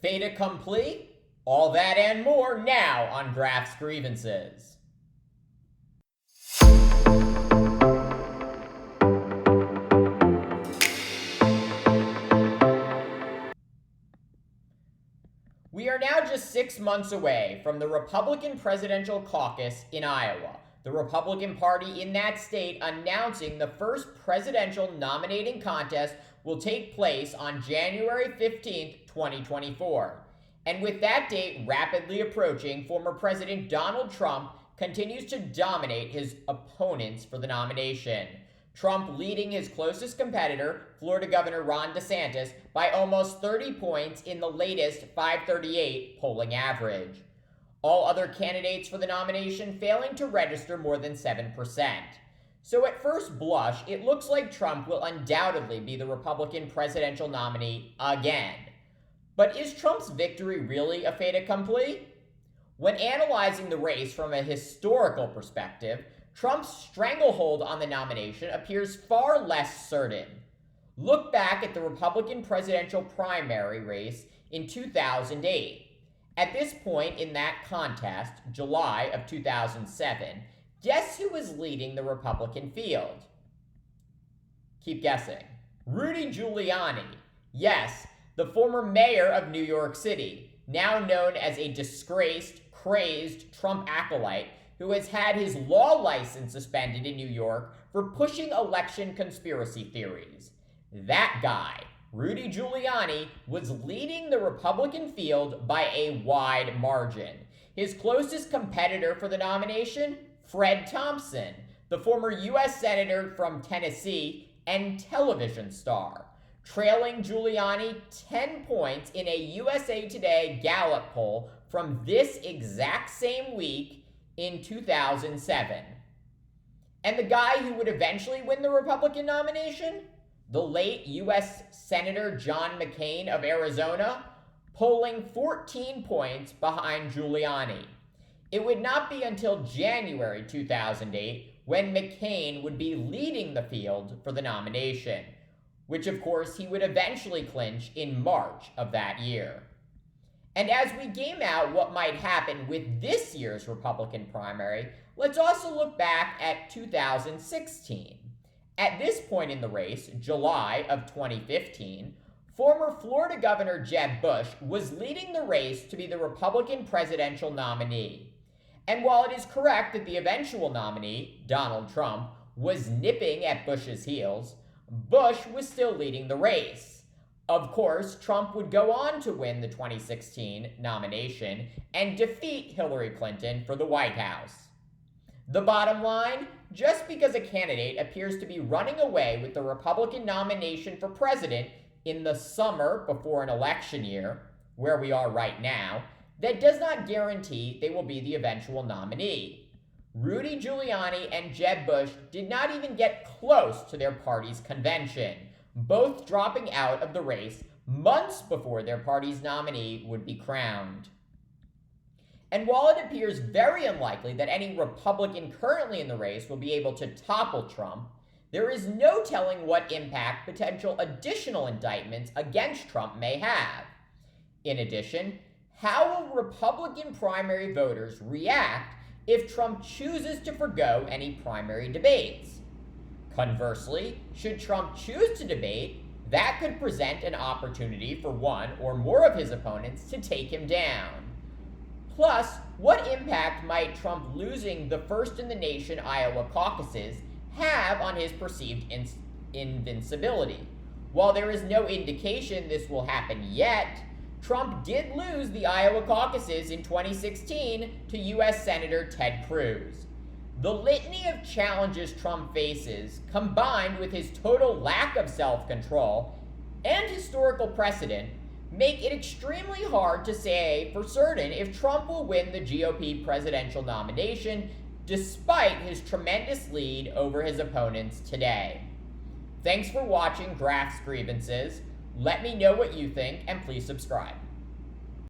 Fait accompli? All that and more now on Graph's Grievances. We are now just 6 months away from the Republican Presidential Caucus in Iowa, the Republican Party in that state announcing the first presidential nominating contest will take place on January 15th, 2024. And with that date rapidly approaching, former President Donald Trump continues to dominate his opponents for the nomination. Trump leading his closest competitor, Florida Governor Ron DeSantis, by almost 30 points in the latest 538 polling average. All other candidates for the nomination failing to register more than 7%. So at first blush, it looks like Trump will undoubtedly be the Republican presidential nominee again. But is Trump's victory really a fait accompli? When analyzing the race from a historical perspective, Trump's stranglehold on the nomination appears far less certain. Look back at the Republican presidential primary race in 2008. At this point in that contest, July of 2007, guess who was leading the Republican field? Keep guessing. Rudy Giuliani. Yes, the former mayor of New York City, now known as a disgraced, crazed Trump acolyte who has had his law license suspended in New York for pushing election conspiracy theories. That guy, Rudy Giuliani, was leading the Republican field by a wide margin. His closest competitor for the nomination, Fred Thompson, the former U.S. Senator from Tennessee and television star, trailing Giuliani 10 points in a USA Today Gallup poll from this exact same week in 2007. And the guy who would eventually win the Republican nomination? The late U.S. Senator John McCain of Arizona, polling 14 points behind Giuliani. It would not be until January 2008 when McCain would be leading the field for the nomination, which of course he would eventually clinch in March of that year. And as we game out what might happen with this year's Republican primary, let's also look back at 2016. At this point in the race, July of 2015, former Florida Governor Jeb Bush was leading the race to be the Republican presidential nominee. And while it is correct that the eventual nominee, Donald Trump, was nipping at Bush's heels, Bush was still leading the race. Of course, Trump would go on to win the 2016 nomination and defeat Hillary Clinton for the White House. The bottom line, just because a candidate appears to be running away with the Republican nomination for president in the summer before an election year, where we are right now, that does not guarantee they will be the eventual nominee. Rudy Giuliani and Jeb Bush did not even get close to their party's convention, both dropping out of the race months before their party's nominee would be crowned. And while it appears very unlikely that any Republican currently in the race will be able to topple Trump, there is no telling what impact potential additional indictments against Trump may have. In addition, how will Republican primary voters react if Trump chooses to forgo any primary debates? Conversely, should Trump choose to debate, that could present an opportunity for one or more of his opponents to take him down. Plus, what impact might Trump losing the first-in-the-nation Iowa caucuses have on his perceived invincibility? While there is no indication this will happen yet, Trump did lose the Iowa caucuses in 2016 to U.S. Senator Ted Cruz. The litany of challenges Trump faces, combined with his total lack of self-control and historical precedent, make it extremely hard to say for certain if Trump will win the GOP presidential nomination, despite his tremendous lead over his opponents today. Thanks for watching Graph's Grievances. Let me know what you think, and please subscribe.